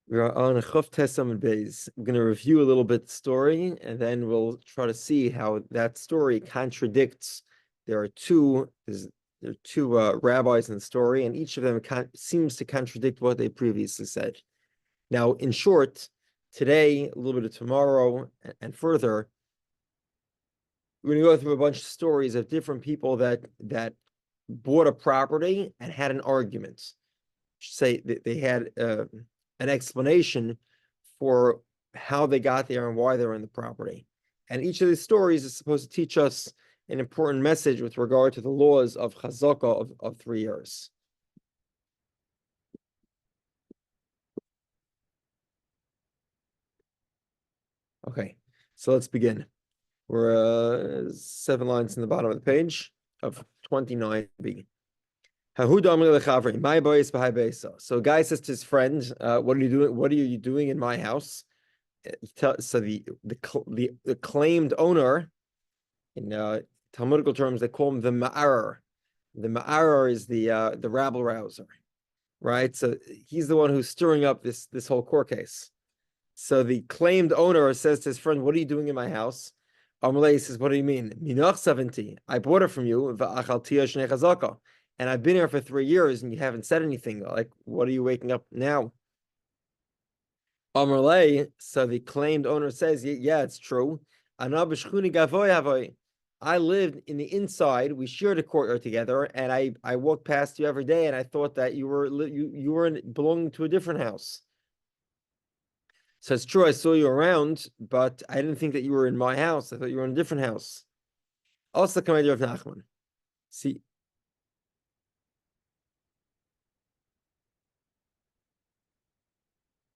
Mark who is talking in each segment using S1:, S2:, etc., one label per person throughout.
S1: We're on Chuf Tesam and Beis. I'm going to review a little bit the story, and then we'll try to see how that story contradicts. There are two rabbis in the story, and each of them seems to contradict what they previously said. Now, in short, today, a little bit of tomorrow, and further, we're going to go through a bunch of stories of different people that bought a property and had an argument. Say that they had an explanation for how they got there and why they're in the property. And each of these stories is supposed to teach us an important message with regard to the laws of chazakah of 3 years. Okay, so let's begin. We're 7 lines in the bottom of the page of 29b. So a guy says to his friend, what are you doing? What are you doing in my house? So the claimed owner, in Talmudical terms, they call him the ma'arer. The ma'arer is the rabble rouser, right? So he's the one who's stirring up this whole court case. So the claimed owner says to his friend, what are you doing in my house? Amalei says, what do you mean? Minach 70. I bought it from you. And I've been here for 3 years and you haven't said anything. Like, what are you waking up now? Amalei, so the claimed owner says, yeah, it's true. I lived in the inside. We shared a courtyard together, and I walked past you every day, and I thought that you were belonging to a different house. So it's true, I saw you around, but I didn't think that you were in my house. I thought you were in a different house. Also, commander of Nachman. See.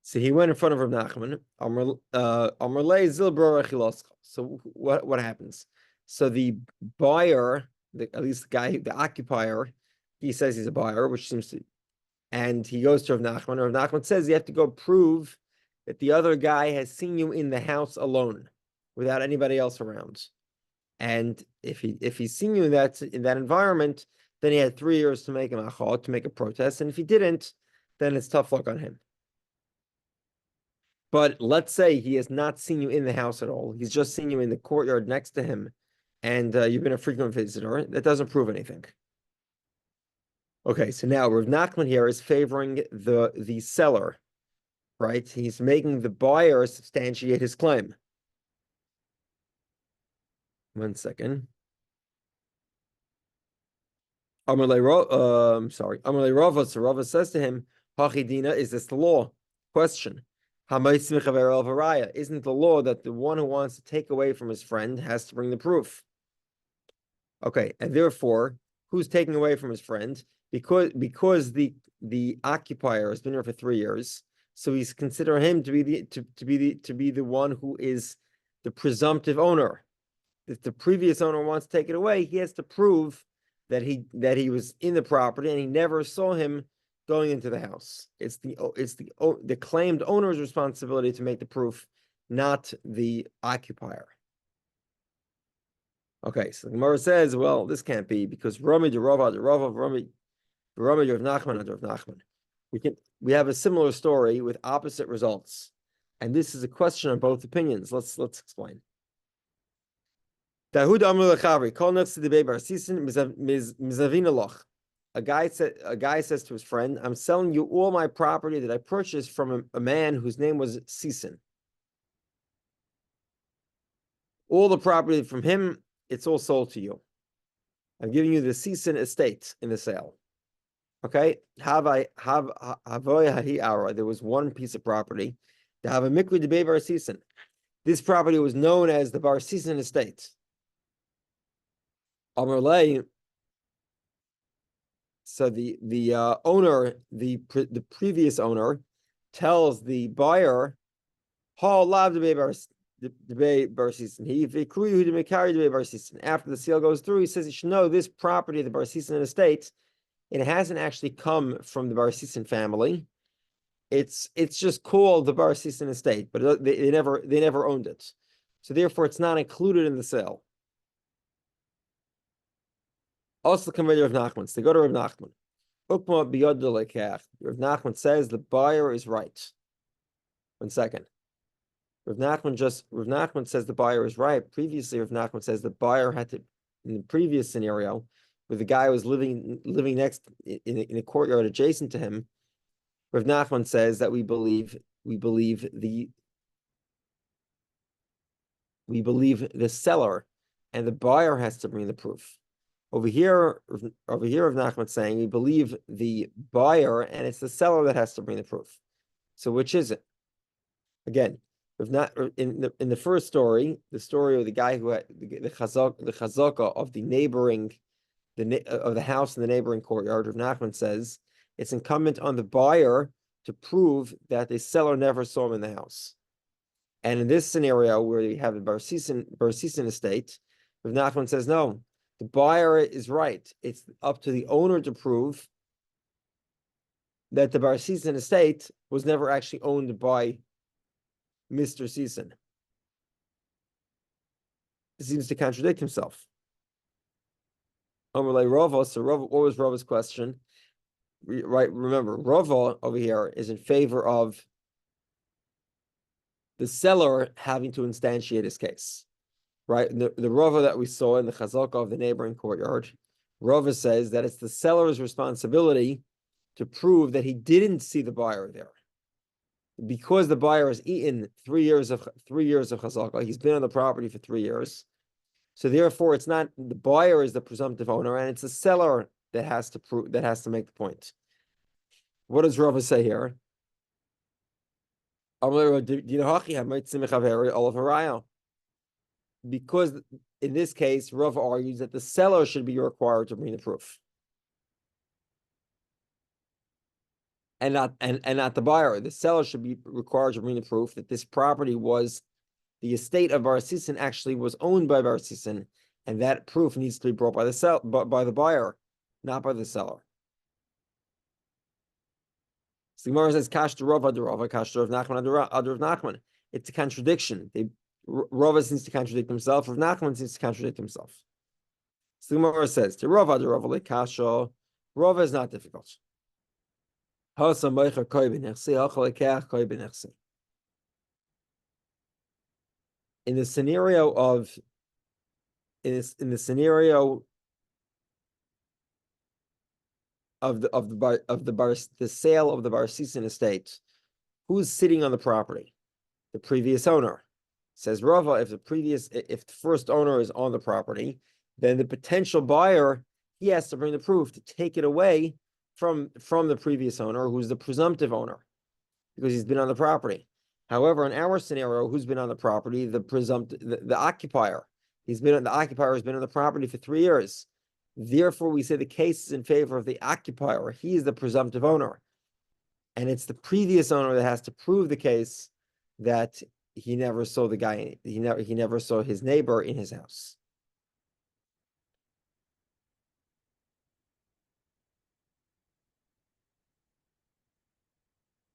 S1: So he went in front of Rav Nachman. So what happens? So the buyer, at least the guy, the occupier, he says he's a buyer, which seems to, and he goes to Rav Nachman. Rav Nachman says you have to go prove that the other guy has seen you in the house alone, without anybody else around. And if he's seen you in that environment, then he had 3 years to make a machal, to make a protest. And if he didn't, then it's tough luck on him. But let's say he has not seen you in the house at all. He's just seen you in the courtyard next to him, and you've been a frequent visitor. That doesn't prove anything. Okay, so now Rav Nachman here is favoring the seller, right? He's making the buyer substantiate his claim. 1 second. Amalei Rava. So Rava says to him, Hachidina, is this the law? Question. Isn't the law that the one who wants to take away from his friend has to bring the proof? Okay, and therefore, who's taking away from his friend? Because the occupier has been here for 3 years, so he's considering him to be the one who is the presumptive owner. If the previous owner wants to take it away, he has to prove that he was in the property and he never saw him going into the house. It's the claimed owner's responsibility to make the proof, not the occupier. Okay, so the Gemara says, well, this can't be because Rami de Rava de Nachman. We have a similar story with opposite results, and this is a question of both opinions. Let's explain. A guy says to his friend, I'm selling you all my property that I purchased from a man whose name was Sisin. All the property from him, it's all sold to you. I'm giving you the Sisin estate in the sale. Okay? There was one piece of property. This property was known as the Bar Sisin estate. Amarlei. So the owner, the previous owner, tells the buyer, after the sale goes through, he says you should know this property, the Bar Sisin estate, it hasn't actually come from the Bar Sisin family. It's just called the Bar Sisin estate, but they never owned it. So therefore, it's not included in the sale. Also, come to Rav Nachman. So they go to Rav Nachman. Rav Nachman says the buyer is right. 1 second. Rav Nachman says the buyer is right. Previously, Rav Nachman says the buyer had to, in the previous scenario, where the guy was living next in a courtyard adjacent to him, Rav Nachman says that we believe the seller and the buyer has to bring the proof. Over here, Rav Nachman saying we believe the buyer and it's the seller that has to bring the proof. So which is it? Again, in the first story, the story of the guy who had the chazaka of the neighboring of the house in the neighboring courtyard, Rav Nachman says it's incumbent on the buyer to prove that the seller never saw him in the house. And in this scenario where you have a bar sisin estate, Rav Nachman says no, the buyer is right. It's up to the owner to prove that the bar sisin estate was never actually owned by Mr. Sisin. It seems to contradict himself. Rava, so Rava, what was Rava's question? Right, remember, Rava over here is in favor of the seller having to instantiate his case. Right? The Rava that we saw in the chazaka of the neighboring courtyard, Rava says that it's the seller's responsibility to prove that he didn't see the buyer there. Because the buyer has eaten 3 years of chazaka, he's been on the property for 3 years. So therefore, it's not the buyer is the presumptive owner, and it's the seller that has to make the point. What does Rava say here? Because in this case, Rava argues that the seller should be required to bring the proof. And not the buyer. The seller should be required to bring the proof that this property was the estate of bar sisin actually was owned by bar sisin, and that proof needs to be brought by the buyer, not by the seller. So the Gemara says, "Kash to Rava, Kash to Rav Nachman, Rav Nachman." It's a contradiction. Rava seems to contradict himself. Rav Nachman seems to contradict himself. So the Gemara says, "To Rava, like Kasha, Rava is not difficult." In the scenario of the sale of the bar sisin estate, who's sitting on the property? The previous owner. Says Rava, if the first owner is on the property, then the potential buyer, he has to bring the proof to take it away from the previous owner, who's the presumptive owner, because he's been on the property. However, in our scenario, who's been on the property? The occupier. The occupier has been on the property for 3 years. Therefore, we say the case is in favor of the occupier. He is the presumptive owner, and it's the previous owner that has to prove the case that he never saw the guy. He never saw his neighbor in his house.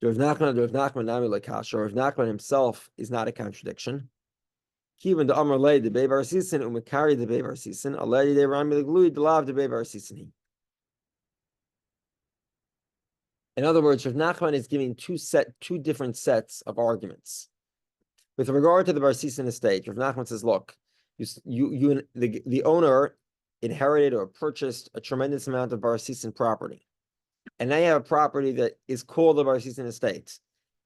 S1: Rav Nachman himself is not a contradiction. In other words, Rav Nachman is giving two different sets of arguments. With regard to the bar sisin estate, Rav Nachman says, look, the owner inherited or purchased a tremendous amount of bar sisin property. And now you have a property that is called the bar sisin estate.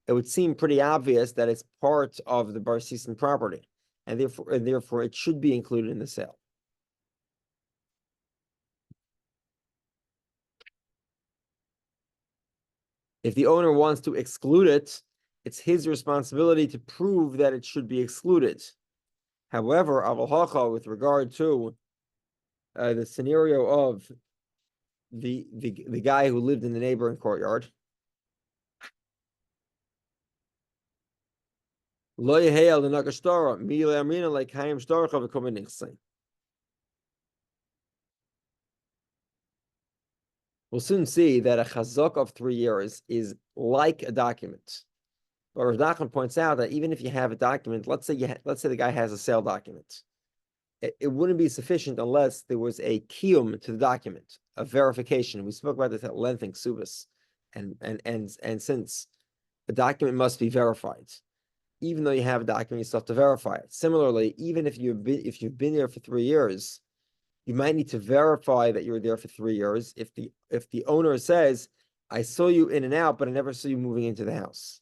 S1: It would seem pretty obvious that it's part of the bar sisin property, and therefore it should be included in the sale. If the owner wants to exclude it, it's his responsibility to prove that it should be excluded. However, aval hacha, with regard to the scenario of the guy who lived in the neighboring courtyard, we'll soon see that a chazak of 3 years is like a document. But Rav Nachman points out that even if you have a document, let's say the guy has a sale document, it wouldn't be sufficient unless there was a kiyum to the document, a verification. We spoke about this at length in Ksubas, and since a document must be verified. Even though you have a document, you still have to verify it. Similarly, even if you've been there for 3 years, you might need to verify that you were there for 3 years. If the owner says, I saw you in and out, but I never saw you moving into the house.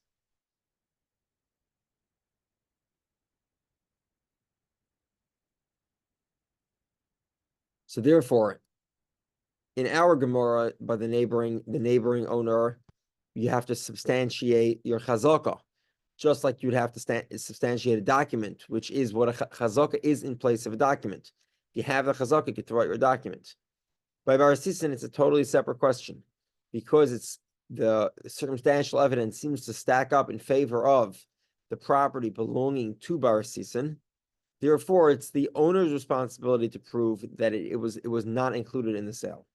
S1: So therefore, in our Gemara, by the neighboring owner, you have to substantiate your chazaka, just like you'd have to substantiate a document, which is what a chazaka is in place of a document. If you have the chazaka, you get to write your document. By bar sisin, it's a totally separate question, because it's the circumstantial evidence seems to stack up in favor of the property belonging to bar sisin. Therefore, it's the owner's responsibility to prove that it was not included in the sale.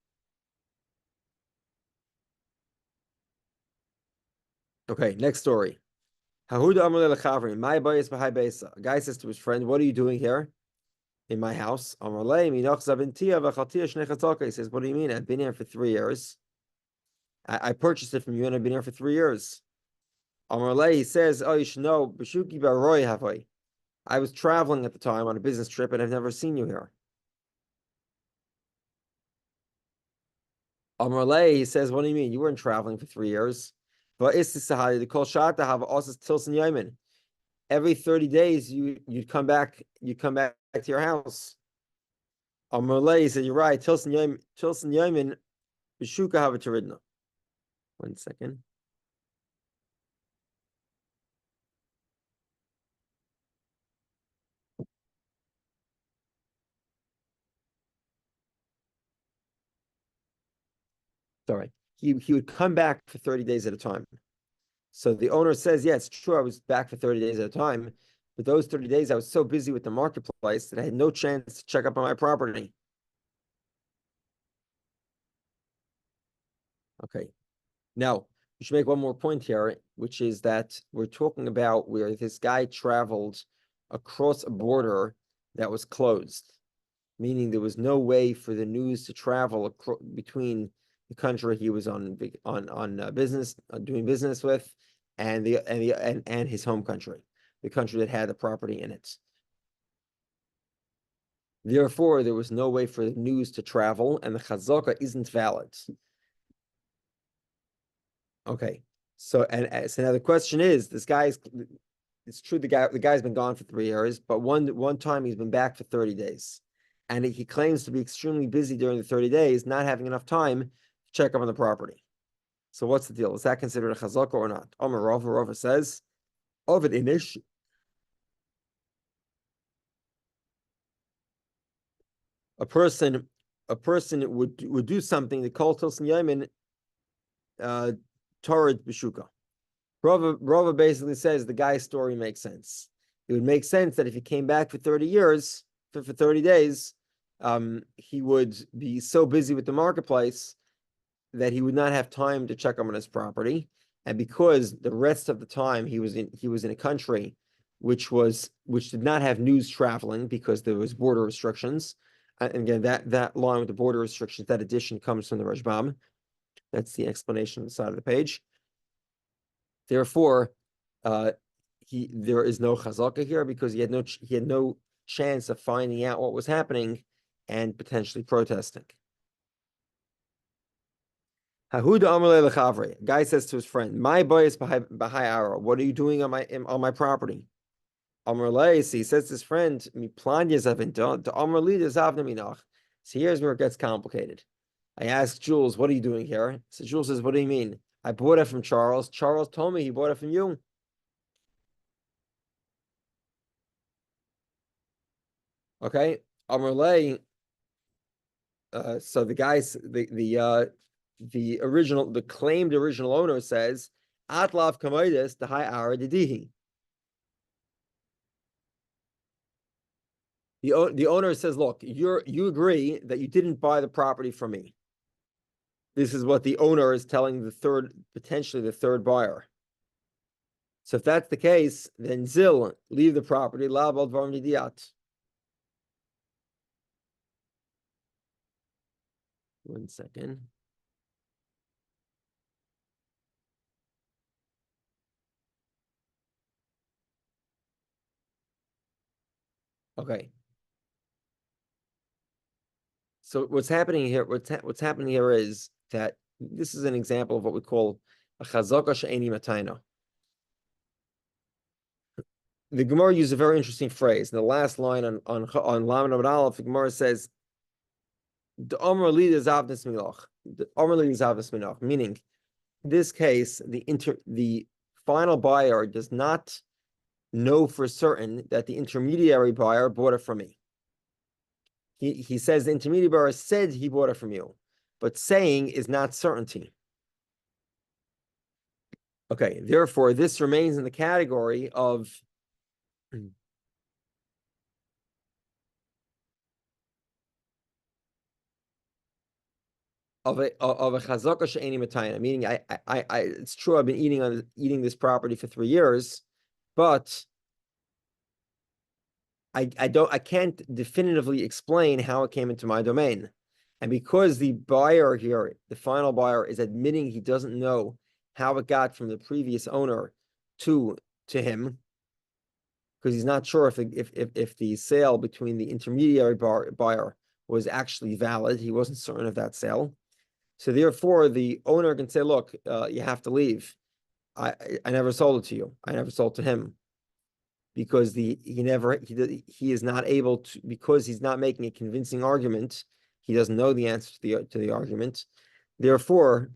S1: Okay, next story. A guy says to his friend, "What are you doing here in my house?" He says, "What do you mean? I've been here for 3 years. I purchased it from you, and I've been here for 3 years." He says, "Oh, you should know, I was traveling at the time on a business trip, and I've never seen you here." He says, "What do you mean? You weren't traveling for 3 years." Every 30 days, you'd come back to your house. He said, "You're right. Tilson Yomin, Bishuka Havataridna." 1 second. Sorry. He would come back for 30 days at a time. So the owner says, "Yeah, it's true. I was back for 30 days at a time. But those 30 days, I was so busy with the marketplace that I had no chance to check up on my property." Okay. Now, we should make one more point here, which is that we're talking about where this guy traveled across a border that was closed, meaning there was no way for the news to travel between the country he was on business doing business with and his home country, the country that had the property in it. Therefore, there was no way for the news to travel, and the chazaka isn't valid. Okay, so now the question is, it's true the guy's been gone for 3 years, but one time he's been back for 30 days, and he claims to be extremely busy during the 30 days, not having enough time to check up on the property. So what's the deal? Is that considered a chazaka or not? Omer Rava says, Ovid Inish. A person would do something they call Tilson Yemin Torah Bishuka. Rava basically says the guy's story makes sense. It would make sense that if he came back for 30 years, for 30 days, he would be so busy with the marketplace that he would not have time to check up on his property. And because the rest of the time he was in a country which did not have news traveling because there was border restrictions. And again, that line with the border restrictions, that addition comes from the Rashbam. That's the explanation on the side of the page. Therefore, there is no chazaka here because he had no chance of finding out what was happening and potentially protesting. Hahuda Amalei Lechavri. A guy says to his friend, "My boy Bahai Ara. What are you doing on my property?" Amalei, he says to his friend, "Mi plan yezavinta to Amalei dezavna minach." So here's where it gets complicated. I asked Jules, "What are you doing here?" So Jules says, "What do you mean? I bought it from Charles. Charles told me he bought it from you." Okay, Amalei. So the claimed original owner says, "Atlav kamoides the high ara didihi." The owner says, "Look, you agree that you didn't buy the property from me." This is what the owner is telling potentially the third buyer. So if that's the case, then zil, leave the property, la bal dvarim nidiyat. 1 second. Okay. So what's happening here? What's happening here is that this is an example of what we call a chazaka she'eni matayna. The Gemara used a very interesting phrase. In the last line on Lamed Amud Aleph, the Gemara says, "The Omer li zavnes milach." The Omer li zavnes milach, meaning, in this case, the final buyer does not know for certain that the intermediary buyer bought it from me. He says the intermediary buyer said he bought it from you, but saying is not certainty. Okay, therefore, this remains in the category of a chazaka she'eni matayna, meaning I it's true I've been eating this property for 3 years, but I can't definitively explain how it came into my domain. And because the buyer here, the final buyer, is admitting he doesn't know how it got from the previous owner to him, because he's not sure if the sale between the intermediary buyer was actually valid. He wasn't certain of that sale. So therefore, the owner can say, look, you have to leave. I never sold it to you. I never sold to him. Because he is not able to, because he's not making a convincing argument, he doesn't know the answer to the argument. Therefore,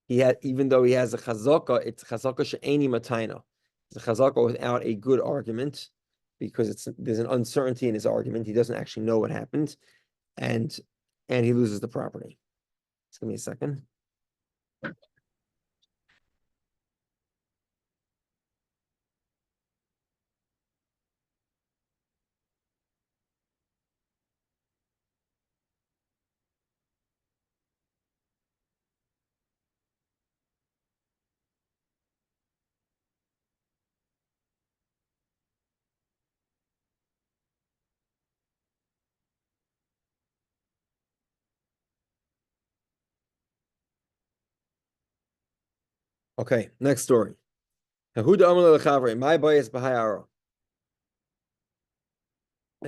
S1: even though he has a chazaka, it's chazaka she'eni matayna. It's a chazaka without a good argument, because there's an uncertainty in his argument. He doesn't actually know what happened, and he loses the property. Just give me a second. Okay, next story. The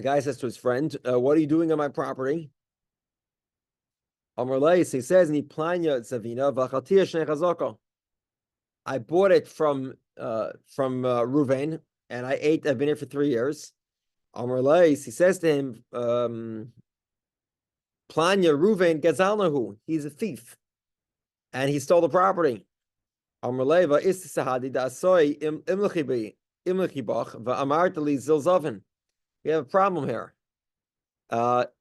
S1: guy says to his friend, what are you doing on my property? He says, I bought it from Ruvain, and I've been here for 3 years. He says to him, Planya Ruvain Gazalnahu, he's a thief, and he stole the property. We have a problem here.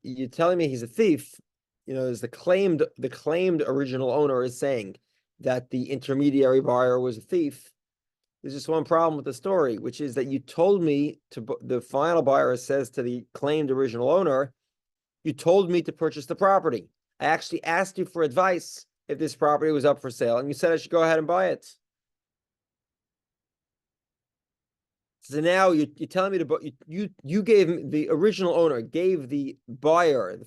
S1: You're telling me he's a thief. There's the claimed original owner is saying that the intermediary buyer was a thief. There's just one problem with the story, which is that you told me the final buyer says to the claimed original owner, you told me to purchase the property. I actually asked you for advice if this property was up for sale, and you said I should go ahead and buy it. So now you're telling me you gave the original owner gave the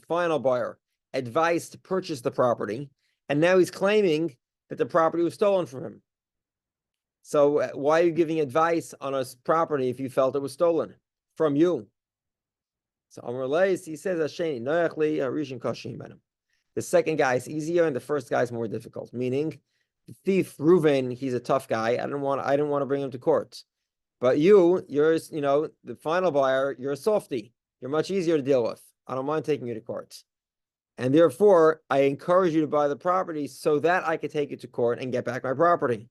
S1: final buyer, advice to purchase the property, and now he's claiming that the property was stolen from him. So why are you giving advice on a property if you felt it was stolen from you? So Amar Leis, he says, the second guy is easier and the first guy is more difficult. Meaning, the thief Reuven, he's a tough guy. I didn't want to bring him to court. But you're the final buyer. You're a softie. You're much easier to deal with. I don't mind taking you to court, and therefore I encourage you to buy the property so that I could take it to court and get back my property.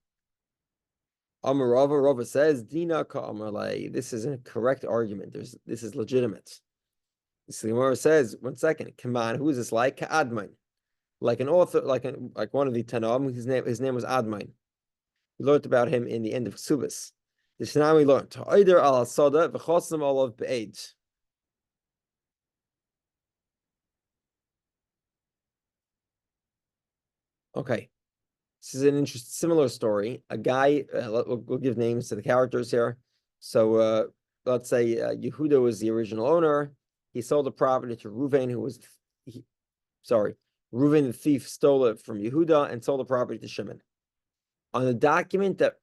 S1: Amar Rava says, Dina ka Amarlei. This is a correct argument. This is legitimate. So the Gemara says, 1 second, come on, who is this like? Admain, like an author, like one of the Tanam. His name was Admain. We learned about him in the end of Ksubis. This now we learned. Either al sada v'chosam olav be'ed. Okay, this is an interesting, similar story. A guy, we'll give names to the characters here. So let's say Yehudah was the original owner. He sold the property to Reuven, Reuven the thief stole it from Yehudah and sold the property to Shimon. On the document of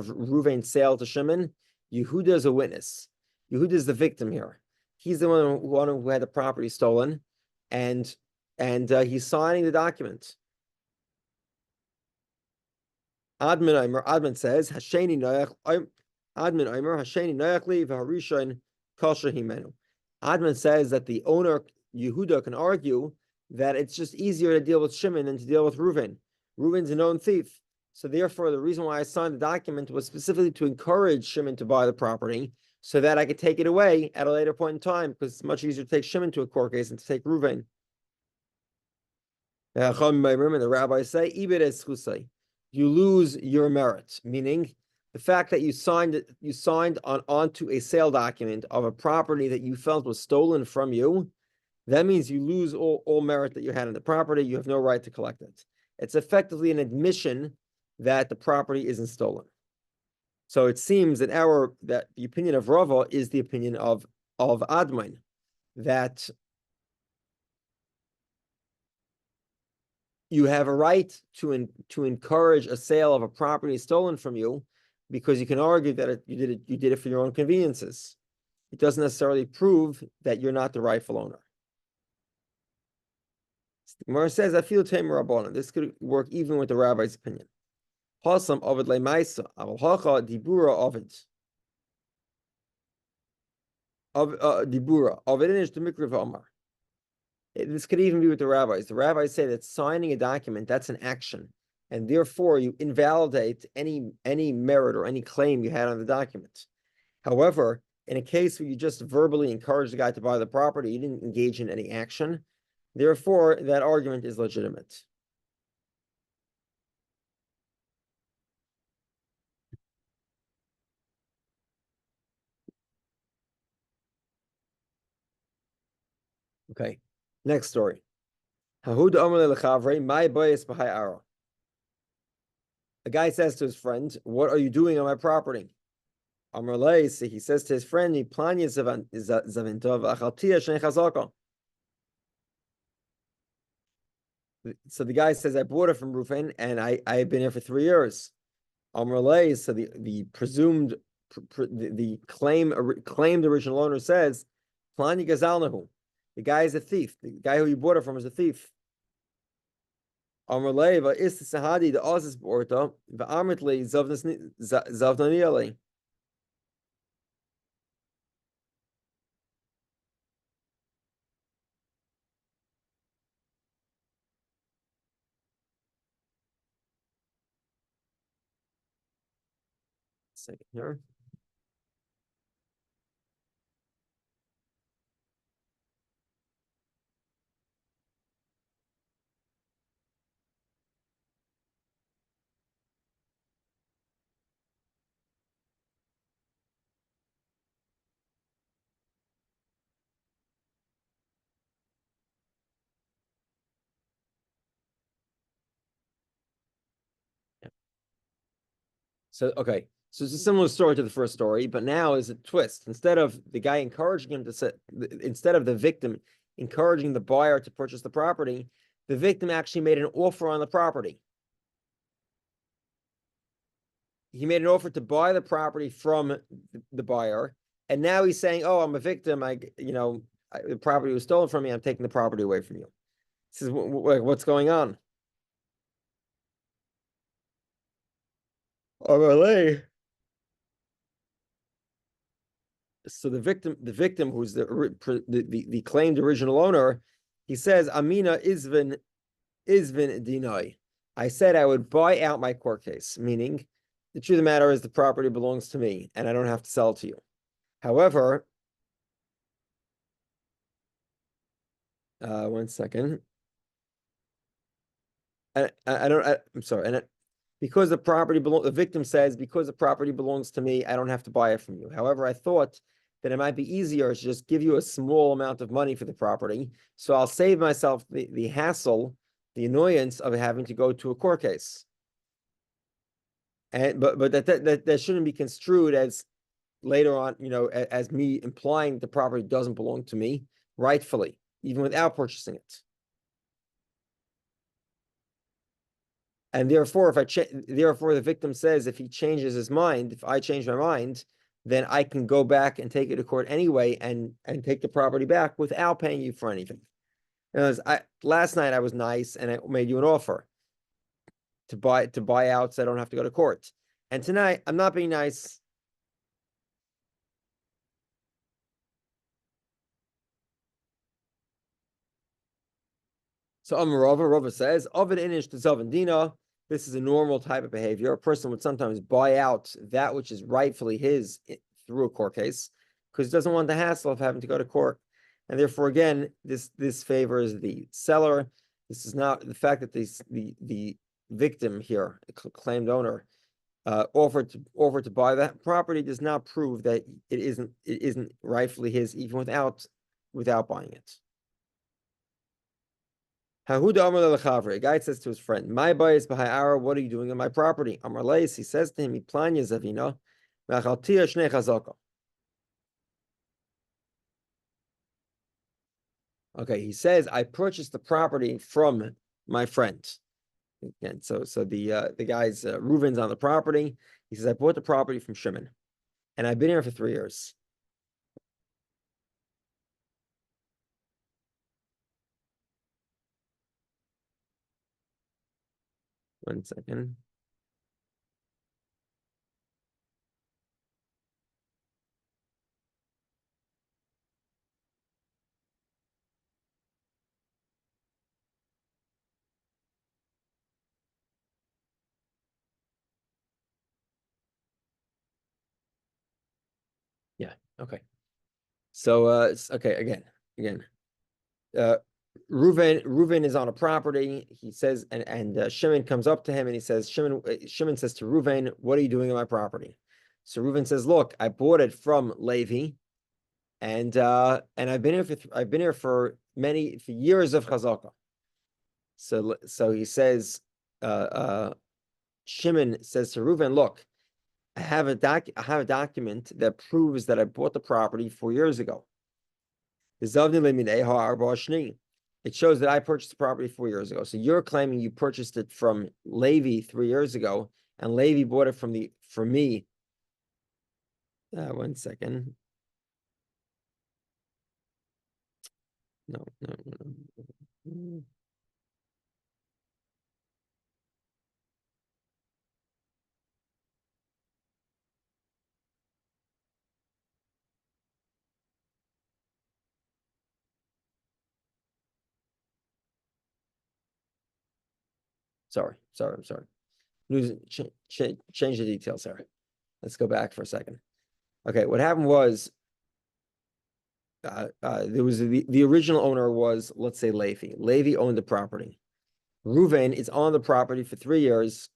S1: Reuven's sale to Shimon, Yehudah is a witness. Yehudah is the victim here. He's the one who had the property stolen, and he's signing the document. Admin says, Hasheni noyach, Admin Omer, Hasheni noyach li v'harishon kosher himenu. Admin says that the owner, Yehudah, can argue that it's just easier to deal with Shimon than to deal with Reuven. Reuven's a known thief. So therefore, the reason why I signed the document was specifically to encourage Shimon to buy the property so that I could take it away at a later point in time, because it's much easier to take Shimon to a court case than to take Reuven. And the rabbis say, you lose your merit, meaning the fact that you signed onto a sale document of a property that you felt was stolen from you, that means you lose all merit that you had in the property. You have no right to collect it. It's effectively an admission that the property isn't stolen. So it seems that the opinion of Rava is the opinion of Admin, that you have a right to encourage a sale of a property stolen from you, because you can argue that you did it for your own conveniences. It doesn't necessarily prove that you're not the rightful owner. The Gemara says, "I feel tamer rabbanan." This could work even with the rabbi's opinion. Hasam ovid le'maisa, aval hacha dibura ovid. Dibura ovid inish the mikra v'amar. This could even be with the rabbis. The rabbis say that signing a document, that's an action, and therefore you invalidate any merit or any claim you had on the document. However, in a case where you just verbally encourage the guy to buy the property, you didn't engage in any action, therefore that argument is legitimate. Okay, next story. A guy says to his friend, "What are you doing on my property?" He says to his friend, so the guy says, "I bought it from Reuven, and I've been here for 3 years." So the presumed the claimed original owner says, "Plani gazalnahu." The guy is a thief. The guy who you bought it from is a thief. Amrleva is the Sahadi, the Oz Borta, the Amritli Zavnaniali. Second here. So, okay. So it's a similar story to the first story, but now is a twist. Instead of the guy encouraging him instead of the victim encouraging the buyer to purchase the property, the victim actually made an offer on the property. He made an offer to buy the property from the buyer, and now he's saying, "Oh, I'm a victim. The property was stolen from me. I'm taking the property away from you." This is what's going on. So the victim who's the claimed original owner, he says, "Amina Izvin Dinai." I said I would buy out my court case, meaning the truth of the matter is the property belongs to me and I don't have to sell it to you. However, one second. I'm sorry. Because the victim says, because the property belongs to me, I don't have to buy it from you. However, I thought that it might be easier to just give you a small amount of money for the property. So I'll save myself the hassle, the annoyance of having to go to a court case. But that shouldn't be construed as later on, as me implying the property doesn't belong to me rightfully, even without purchasing it. And therefore, therefore the victim says, if he changes his mind, if I change my mind, then I can go back and take it to court anyway and take the property back without paying you for anything. Last night I was nice and I made you an offer to buy out so I don't have to go to court. And tonight I'm not being nice. So Rava says, Ovid inish to Zavandina. This is a normal type of behavior. A person would sometimes buy out that which is rightfully his through a court case because he doesn't want the hassle of having to go to court. And therefore, again, this favors the seller. This is not the fact that the victim here, the claimed owner, offered to buy that property does not prove that it isn't rightfully his, even without buying it. A guy says to his friend, "My bias b'ha'ara, what are you doing on my property?" Amar leis, he says to him, "Miplanya zavina, me'achaltia shnei chazaka." Okay, he says, "I purchased the property from my friend." And so the guy's Reuven's on the property. He says, "I bought the property from Shimon, and I've been here for 3 years." One second. Yeah. Okay. So okay. Again. Reuven is on a property. He says, and Shimon comes up to him and he says, Shimon says to Reuven, "What are you doing on my property?" So Reuven says, "Look, I bought it from Levi, and I've been here for years of chazaka." So he says, Shimon says to Reuven, "Look, I have a document that proves that I bought the property 4 years ago. It shows that I purchased the property 4 years ago. So you're claiming you purchased it from Levi 3 years ago, and Levi bought it from me." One second. No. Sorry. I'm sorry. Change the details here. Let's go back for a second. Okay, what happened was there was the original owner was, let's say, Levi. Levi owned the property. Reuven is on the property for 3 years.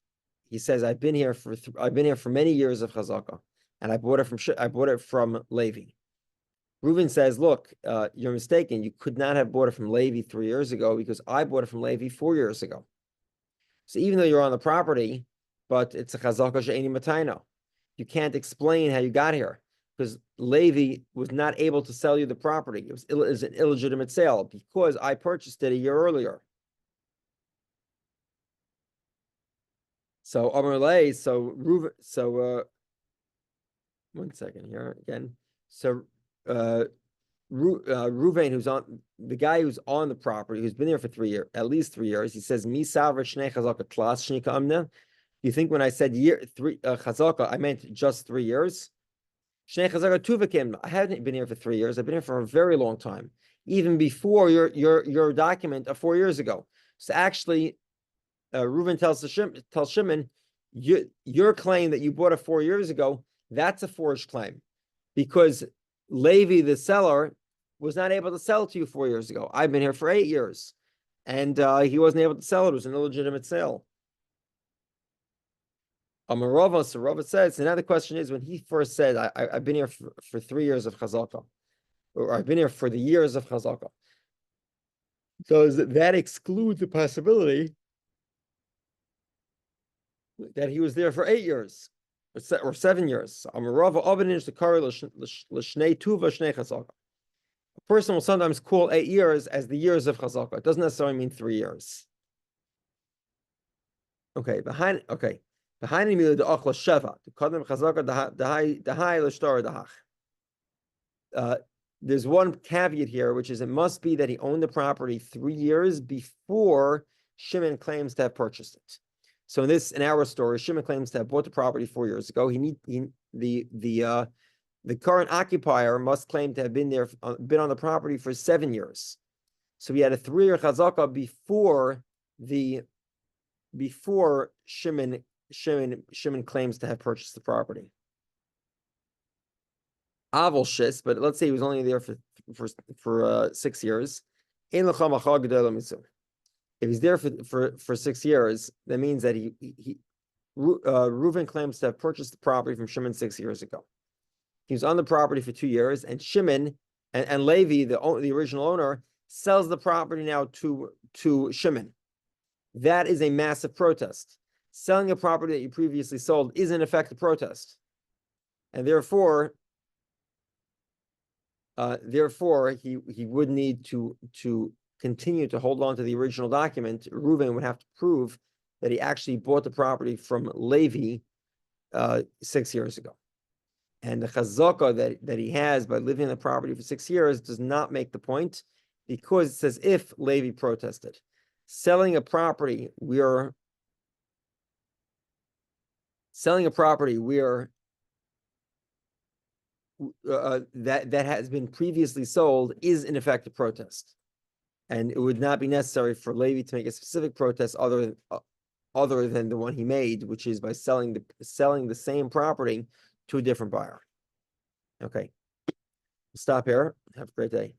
S1: He says, "I've been here for many years of chazaka, and I bought it from Levi." Reuven says, "Look, you're mistaken. You could not have bought it from Levi 3 years ago because I bought it from Levi 4 years ago. So even though you're on the property, but it's a chazaka she'eni matayno, you can't explain how you got here because Levi was not able to sell you the property. It was an illegitimate sale because I purchased it a year earlier." So Amarle, one second here again. So Reuven, who's on the guy who's on the property, who's been there for 3 years, at least 3 years, he says, "Mi savra shnei chazaka tlas shnika amna." You think when I said chazaka, I meant just 3 years? Shnei chazaka tuvakim. I haven't been here for 3 years. I've been here for a very long time, even before your document of 4 years ago. So actually, Reuven tells Shimon, your claim that you bought it 4 years ago, that's a forged claim, because Levi, the seller, was not able to sell to you 4 years ago. I've been here for 8 years, and he wasn't able to sell it. It was an illegitimate sale. Amarova, so Rava says, so now the question is, when he first said, I've been here for 3 years of chazaka, or I've been here for the years of chazaka, does that exclude the possibility that he was there for 8 years or 7 years? A person will sometimes call 8 years as the years of chazaka. It doesn't necessarily mean 3 years. Okay, There's one caveat here, which is it must be that he owned the property 3 years before Shimon claims to have purchased it. So in our story, Shimon claims to have bought the property 4 years ago. The current occupier must claim to have been on the property for 7 years. So he had a 3-year chazaka before Shimon claims to have purchased the property. Aval shis, but let's say he was only there for 6 years. If he's there for 6 years, that means that Reuven claims to have purchased the property from Shimon 6 years ago. He was on the property for 2 years, and Shimon and Levi, the original owner, sells the property now to Shimon. That is a massive protest. Selling a property that you previously sold is in effect a protest, and therefore he would need to continue to hold on to the original document. Reuven would have to prove that he actually bought the property from Levi 6 years ago. And the chazaka that he has by living in the property for 6 years does not make the point, because it says if Levi protested. Selling a property that has been previously sold is in effect a protest, and it would not be necessary for Levi to make a specific protest other than the one he made, which is by selling the same property to a different buyer. Okay, stop here. Have a great day.